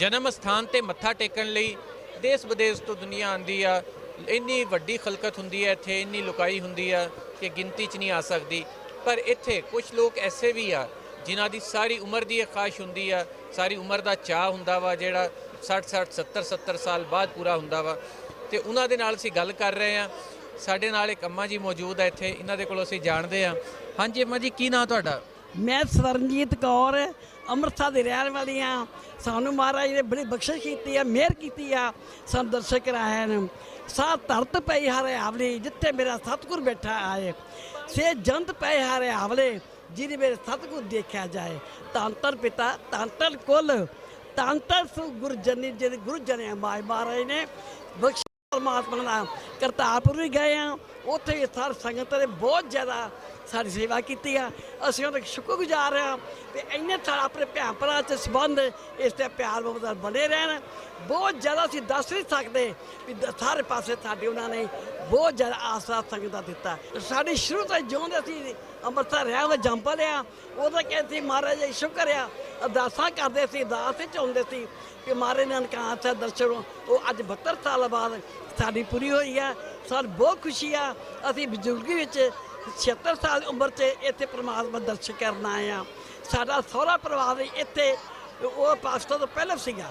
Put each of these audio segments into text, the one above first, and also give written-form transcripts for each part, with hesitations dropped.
जन्म स्थान ते मत्था टेकण लई देश विदेश तो दुनिया आंदी आ। इन्नी वड्डी खलकत हुंदी है इत्थे, इन्नी लुकाई हुंदी आ कि गिनती च नहीं आ सकदी। पर इत्थे कुछ लोग ऐसे भी आ जिन्हां दी सारी उम्र दी ख्वाहिश हुंदी आ, सारी उम्र दा चाह हुंदा वा जिहड़ा 60-60 70-70 साल बाद पूरा हुंदा वा। ਤੇ ਉਹਨਾਂ ਦੇ ਨਾਲ ਅਸੀਂ ਗੱਲ ਕਰ ਰਹੇ ਹਾਂ। ਸਾਡੇ ਨਾਲ ਇੱਕ ਅੰਮਾ ਜੀ ਮੌਜੂਦ ਹੈ ਇੱਥੇ, ਇਹਨਾਂ ਦੇ ਕੋਲੋਂ ਅਸੀਂ ਜਾਣਦੇ ਹਾਂ। ਹਾਂਜੀ ਅੰਮਾ ਜੀ, ਕੀ ਨਾਂ ਤੁਹਾਡਾ? ਮੈਂ ਸਵਰਨਜੀਤ ਕੌਰ ਅੰਮ੍ਰਿਤਸਰ ਦੀ ਰਹਿਣ ਵਾਲੀ ਹਾਂ। ਸਾਨੂੰ ਮਹਾਰਾਜ ਨੇ ਬੜੀ ਬਖਸ਼ਿਸ਼ ਕੀਤੀ ਆ, ਮਿਹਰ ਕੀਤੀ ਆ, ਸਾਨੂੰ ਦਰਸ਼ਨ ਕਰਾਏ ਨੇ। ਸਾਹ ਧਰਤ ਪਈ ਹਰੇ ਆਵਲੇ ਜਿੱਥੇ ਮੇਰਾ ਸਤਿਗੁਰ ਬੈਠਾ ਆਏ, ਸੇ ਜੰਤ ਪਏ ਹਰੇ ਆਵਲੇ ਜਿਹਨੇ ਮੇਰੇ ਸਤਿਗੁਰ ਦੇਖਿਆ ਜਾਏ। ਧੰਨ ਧੰਨ ਪਿਤਾ, ਧੰਨ ਧੰਨ ਕੁਲ, ਧੰਨ ਧੰਨ ਸੋ ਗੁਰੂ ਜਨੀ ਜਿਹਦੇ ਗੁਰੂ ਜਨੇ ਮਾਏ ਮਹਾਰਾਜ ਨੇ ਬਖਸ਼। परमात्मा का करतारपुर भी गए हैं, उत्थे सारी संगत ने बहुत ज़्यादा सारी सेवा की। असीं उन्हें शुक्रगुजार हाँ कि इन्ने सारे अपने भैन भरा च संबंध इस प्यार मुहब्बत बने रहन। बहुत ज़्यादा असीं दस नहीं सकते भी सारे पासे साडी उन्होंने बहुत ज़्यादा आसरा संगत दिता। साडी शुरू तो जिउंदे असीं अंमृतसर रहा हुआ जंपल आ, उहदा कहते महाराज जी शुक्र आ, अरदासां करदे सी, अरदास च आउंदे सी कि महाराज ननकाना साहिब दर्शन वो अज 72 साल बाद साड़ी पूरी हुई है। सानू बहुत खुशी आ। असीं बजुर्गी विच 76 साल उम्र च इत्थे परमात्मा दर्शन करन आए हैं। साडा सहुरा परिवार इत्थे वो पास्टर तो पहले सीगा।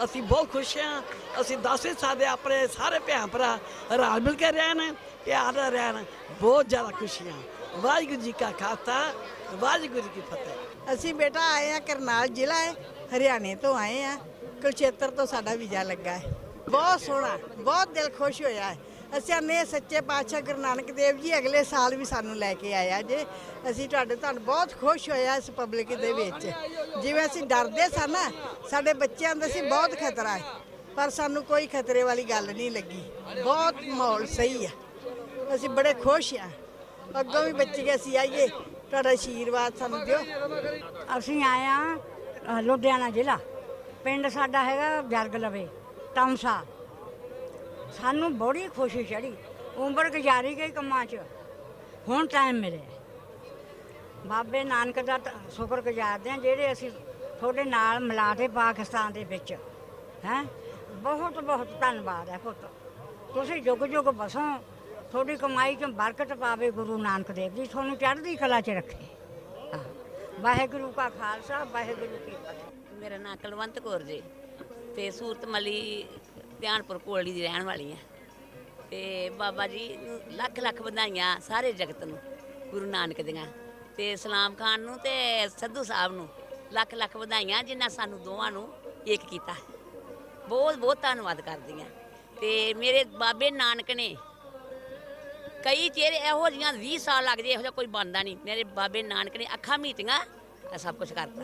असीं बहुत खुश हाँ। असीं दस नहीं सकदे, अपने सारे भैन भरा रल मिल के रहन, प्यार नाल रहन। बहुत ज़्यादा खुशियाँ। वाहिगुरू जी का खालसा, वाहिगुरू की फतेह। असीं बेटा आए हैं करनाल जिला है, हरियाणे तो आए हैं। कुरुक्षेत्र तो साडा वीज़ा लगा है। बहुत सोहना, बहुत दिल खुश होया है। ਅਸੀਂ ਨੇ सच्चे पातशाह गुरु नानक देव जी अगले साल भी सानू लैके आया जे। ਅਸੀਂ ਤੁਹਾਡੇ ਧੰਨ ਬਹੁਤ ਖੁਸ਼ ਹੋਇਆ ਇਸ ਪਬਲਿਕ ਦੇ ਵਿੱਚ। ਜਿਵੇਂ ਅਸੀਂ ਡਰਦੇ ਸਾਂ ਨਾ, ਸਾਡੇ ਬੱਚਿਆਂ ਦਾ ਸੀ ਬਹੁਤ ਖਤਰਾ ਹੈ, ਪਰ ਸਾਨੂੰ ਕੋਈ ਖਤਰੇ ਵਾਲੀ ਗੱਲ ਨਹੀਂ ਲੱਗੀ। ਬਹੁਤ ਮਾਹੌਲ ਸਹੀ ਹੈ, ਅਸੀਂ ਬੜੇ ਖੁਸ਼ ਹਾਂ। ਅੱਗੋਂ ਵੀ ਬੱਚੇ ਅਸੀਂ ਆਈਏ, ਤੁਹਾਡਾ ਆਸ਼ੀਰਵਾਦ ਸਾਨੂੰ ਦਿਓ। ਅਸੀਂ ਆਏ ਹਾਂ ਲੁਧਿਆਣਾ ਜ਼ਿਲ੍ਹਾ, ਪਿੰਡ ਸਾਡਾ ਹੈਗਾ ਜਰਗ ਲਵੇ ਟਾਊਨਸਾ। ਸਾਨੂੰ ਬੜੀ ਖੁਸ਼ੀ ਚੜੀ, ਉਮਰ ਗੁਜ਼ਾਰੀ ਗਈ ਕੰਮਾਂ 'ਚ, ਹੁਣ ਟਾਈਮ ਮਿਲਿਆ। ਬਾਬੇ ਨਾਨਕ ਦਾ ਸ਼ੁਕਰ ਗੁਜ਼ਾਰਦੇ ਹਾਂ ਜਿਹੜੇ ਅਸੀਂ ਤੁਹਾਡੇ ਨਾਲ ਮਿਲਾ ਕੇ ਪਾਕਿਸਤਾਨ ਦੇ ਵਿੱਚ ਹੈ। ਬਹੁਤ ਬਹੁਤ ਧੰਨਵਾਦ ਹੈ ਪੁੱਤ, ਤੁਸੀਂ ਜੁਗ ਜੁਗ ਬਸੋ, ਤੁਹਾਡੀ ਕਮਾਈ 'ਚ ਬਰਕਤ ਪਾਵੇ ਗੁਰੂ ਨਾਨਕ ਦੇਵ ਜੀ, ਤੁਹਾਨੂੰ ਚੜ੍ਹਦੀ ਕਲਾ 'ਚ ਰੱਖੇ। ਵਾਹਿਗੁਰੂ ਕਾ ਖਾਲਸਾ, ਵਾਹਿਗੁਰੂ ਕੀ ਫਤਿਹ। ਮੇਰਾ ਨਾਂ ਕੁਲਵੰਤ ਕੌਰ ਜੀ ਤੇ ਸੂਰਤ ਮਲੀ ਧਿਆਨਪੁਰ ਕੋਲੀ ਦੀ ਰਹਿਣ ਵਾਲੀ ਹਾਂ। ਤੇ ਬਾਬਾ ਜੀ ਨੂੰ ਲੱਖ ਲੱਖ ਵਧਾਈਆਂ ਸਾਰੇ ਜਗਤ ਨੂੰ, ਗੁਰੂ ਨਾਨਕ ਦੀਆਂ, ਤੇ ਸਲਾਮ ਖਾਨ ਨੂੰ ਤੇ ਸਿੱਧੂ ਸਾਹਿਬ ਨੂੰ ਲੱਖ ਲੱਖ ਵਧਾਈਆਂ ਜਿਨ੍ਹਾਂ ਸਾਨੂੰ ਦੋਵਾਂ ਨੂੰ ਇੱਕ ਕੀਤਾ। ਬਹੁਤ ਬਹੁਤ ਧੰਨਵਾਦ ਕਰਦੀ ਹਾਂ। ਤੇ ਮੇਰੇ ਬਾਬੇ ਨਾਨਕ ਨੇ ਕਈ ਚਿਹਰੇ ਇਹੋ ਜਿਹੀਆਂ 20 ਸਾਲ ਲੱਗ ਜੇ ਇਹੋ ਜਿਹਾ ਕੋਈ ਬਣਦਾ ਨਹੀਂ। ਮੇਰੇ ਬਾਬੇ ਨਾਨਕ ਨੇ ਅੱਖਾਂ ਮੀਟੀਆਂ ਸਭ ਕੁਛ ਕਰਤਾ।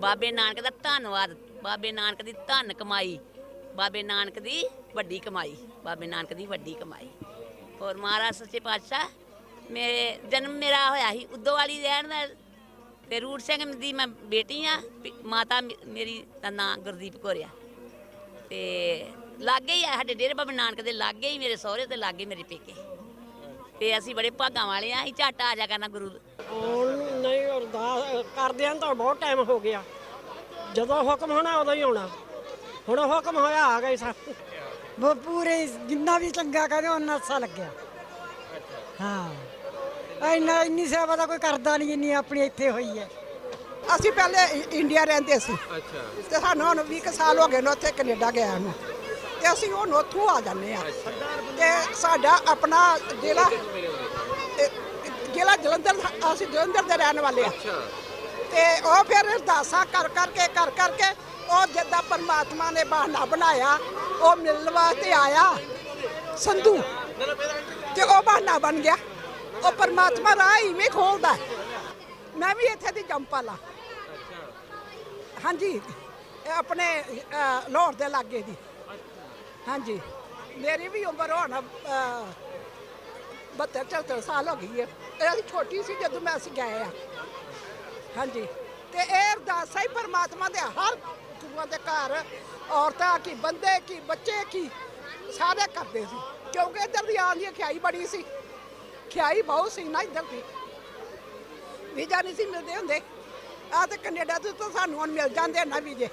ਬਾਬੇ ਨਾਨਕ ਦਾ ਧੰਨਵਾਦ, ਬਾਬੇ ਨਾਨਕ ਦੀ ਧੰਨ ਕਮਾਈ, ਬਾਬੇ ਨਾਨਕ ਦੀ ਵੱਡੀ ਕਮਾਈ, ਬਾਬੇ ਨਾਨਕ ਦੀ ਵੱਡੀ ਕਮਾਈ। ਹੋਰ ਮਹਾਰਾਜ ਸੱਚੇ ਪਾਤਸ਼ਾਹ, ਮੇਰੇ ਜਨਮ ਮੇਰਾ ਹੋਇਆ ਸੀ ਉਦੋਵਾਲੀ ਰਹਿਣ ਦਾ, ਤੇ ਰੂਟ ਸਿੰਘ ਦੀ ਮੈਂ ਬੇਟੀ ਹਾਂ। ਮਾਤਾ ਮੇਰੀ ਦਾ ਨਾਂ ਗੁਰਦੀਪ ਕੌਰ ਆ। ਤੇ ਲਾਗੇ ਹੀ ਆ ਸਾਡੇ ਡੇਰੇ ਬਾਬੇ ਨਾਨਕ ਦੇ ਲਾਗੇ ਹੀ ਮੇਰੇ ਸਹੁਰੇ ਤੇ ਲਾਗੇ ਮੇਰੇ ਪੇਕੇ। ਤੇ ਅਸੀਂ ਬੜੇ ਭਾਗਾਂ ਵਾਲੇ ਆ। ਅਸੀਂ ਝੱਟ ਆ ਜਾ ਕਰਨਾ ਗੁਰੂ। ਨਹੀਂ ਅਰਦਾਸ ਕਰਦਿਆਂ ਤਾਂ ਬਹੁਤ ਟਾਈਮ ਹੋ ਗਿਆ। ਜਦੋਂ ਹੁਕਮ ਹੋਣਾ ਉਦੋਂ ਹੀ ਆਉਣਾ। ਹੁਣ ਹੁਕਮ ਹੋਇਆ ਆ ਗਏ ਸਾਨੂੰ। वो पूरे जिन्ना भी चंगा करे उन्ना अच्छा लग्या। हाँ इन्ना इन्नी सेवा का कोई करता नहीं जिन्नी अपनी इत्थे हुई है। ਅਸੀਂ ਪਹਿਲੇ ਇੰਡੀਆ ਰਹਿੰਦੇ ਸੀ ਤੇ ਸਾਨੂੰ ਹੁਣ 20 ਸਾਲ ਹੋ ਗਏ ਨੇ ਉੱਥੇ ਕੈਨੇਡਾ ਗਿਆ ਨੂੰ, ਤੇ ਅਸੀਂ ਹੁਣ ਉੱਥੋਂ ਆ ਜਾਂਦੇ ਆ। ਤੇ ਸਾਡਾ ਆਪਣਾ ਜ਼ਿਲ੍ਹਾ ਜਲੰਧਰ, ਅਸੀਂ ਜਲੰਧਰ ਦੇ ਰਹਿਣ ਵਾਲੇ ਆ। ਤੇ ਉਹ ਫਿਰ ਅਰਦਾਸਾਂ ਕਰ ਕਰਕੇ ਉਹ ਜਿੱਦਾਂ ਪਰਮਾਤਮਾ ਨੇ ਬਹਾਨਾ ਬਣਾਇਆ, ਉਹ ਮਿਲਣ ਵਾਸਤੇ ਆਇਆ ਸੰਧੂ, ਤੇ ਉਹ ਬਹਾਨਾ ਬਣ ਗਿਆ। ਉਹ ਪਰਮਾਤਮਾ ਰਾਹ ਇਵੇਂ ਖੋਲਦਾ। ਮੈਂ ਵੀ ਇੱਥੇ ਦੀ ਜੰਪਲ ਆ। ਹਾਂਜੀ, ਆਪਣੇ ਲਾਹੌਰ ਦੇ ਲਾਗੇ ਦੀ। ਹਾਂਜੀ, ਮੇਰੀ ਵੀ ਉਮਰ ਹੁਣ 72-74 ਸਾਲ ਹੋ ਗਈ ਹੈ। ਇਹ ਛੋਟੀ ਸੀ ਜਦੋਂ ਮੈਂ ਅਸੀਂ ਗਏ ਆ। ਹਾਂਜੀ, ਤੇ ਇਹ ਅਰਦਾਸਾਂ ਹੀ ਪਰਮਾਤਮਾ ਦੇ ਹਰ ਗੁਰੂਆਂ ਦੇ ਘਰ ਔਰਤਾਂ ਕੀ, ਬੰਦੇ ਕੀ, ਬੱਚੇ ਕੀ, ਸਾਰੇ ਕਰਦੇ ਸੀ। ਕਿਉਂਕਿ ਇੱਧਰ ਦੀ ਆਉਣ ਦੀ ਖਿਆਈ ਬੜੀ ਸੀ, ਖਿਆਈ ਬਹੁਤ ਸੀ ਨਾ ਇੱਧਰ ਦੀ। ਵੀਜ਼ਾ ਨਹੀਂ ਸੀ ਮਿਲਦੇ ਹੁੰਦੇ। ਆ ਤੇ ਕੈਨੇਡਾ ਤੋਂ ਤਾਂ ਸਾਨੂੰ ਹੁਣ ਮਿਲ ਜਾਂਦੇ ਨਾ ਵੀਜ਼ੇ।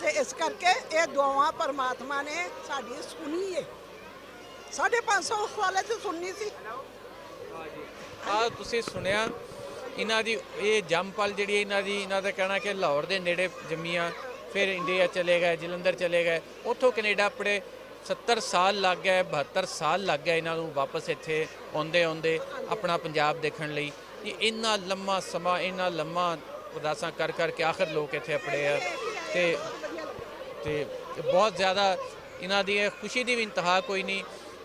ਤੇ ਇਸ ਕਰਕੇ ਇਹ ਦੁਆਵਾਂ ਪਰਮਾਤਮਾ ਨੇ ਸਾਡੀ ਸੁਣੀ ਏ 550 ਸਾਲਾਂ ਚ ਸੁਣਨੀ ਸੀ। ਆ ਤੁਸੀਂ ਸੁਣਿਆ ਇਹਨਾਂ ਦੀ ਇਹ ਜੰਮਪਲ ਜਿਹੜੀ ਇਹਨਾਂ ਦਾ ਕਹਿਣਾ ਕਿ ਲਾਹੌਰ ਦੇ ਨੇੜੇ ਜੰਮੀਆਂ, ਫਿਰ ਇੰਡੀਆ ਚਲੇ ਗਏ, ਜਲੰਧਰ ਚਲੇ ਗਏ, ਉੱਥੋਂ ਕੈਨੇਡਾ ਪੜ੍ਹੇ, 70 ਸਾਲ ਲੱਗ ਗਏ, 72 ਸਾਲ ਲੱਗ ਗਏ ਇਹਨਾਂ ਨੂੰ ਵਾਪਸ ਇੱਥੇ ਆਉਂਦੇ ਆਪਣਾ ਪੰਜਾਬ ਦੇਖਣ ਲਈ। ਇਹ ਇੰਨਾ ਲੰਮਾ ਸਮਾਂ, ਇੰਨਾ ਲੰਮਾ ਉਦਾਸਾਂ ਕਰ ਕਰਕੇ ਆਖਰ ਲੋਕ ਇੱਥੇ ਪੜ੍ਹੇ ਆ ਤੇ ਬਹੁਤ ਜ਼ਿਆਦਾ ਇਹਨਾਂ ਦੀ ਇਹ ਖੁਸ਼ੀ ਦੀ ਵੀ ਇੰਤਹਾ ਕੋਈ ਨਹੀਂ।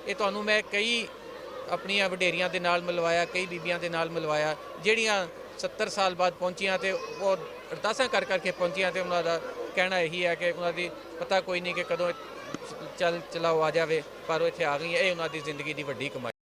ਇਹ ਤੁਹਾਨੂੰ ਮੈਂ ਕਈ ਆਪਣੀਆਂ ਵਡੇਰੀਆਂ ਦੇ ਨਾਲ ਮਿਲਵਾਇਆ, ਕਈ ਬੀਬੀਆਂ ਦੇ ਨਾਲ ਮਿਲਵਾਇਆ ਜਿਹੜੀਆਂ 70 ਸਾਲ ਬਾਅਦ ਪਹੁੰਚੀਆਂ ਤੇ ਉਹ ਅਰਦਾਸਾਂ ਕਰ ਕਰਕੇ ਪਹੁੰਚੀਆਂ ਤੇ ਉਹਨਾਂ ਦਾ ਕਹਿਣਾ ਇਹੀ ਹੈ ਕਿ ਉਹਨਾਂ ਦੀ ਪਤਾ ਕੋਈ ਨਹੀਂ ਕਿ ਕਦੋਂ ਚਲਾਓ ਆ ਜਾਵੇ, ਪਰ ਉਹ ਇੱਥੇ ਆ ਗਈਆਂ। ਇਹ ਉਹਨਾਂ ਦੀ ਜ਼ਿੰਦਗੀ ਦੀ ਵੱਡੀ ਕਮਾਈ।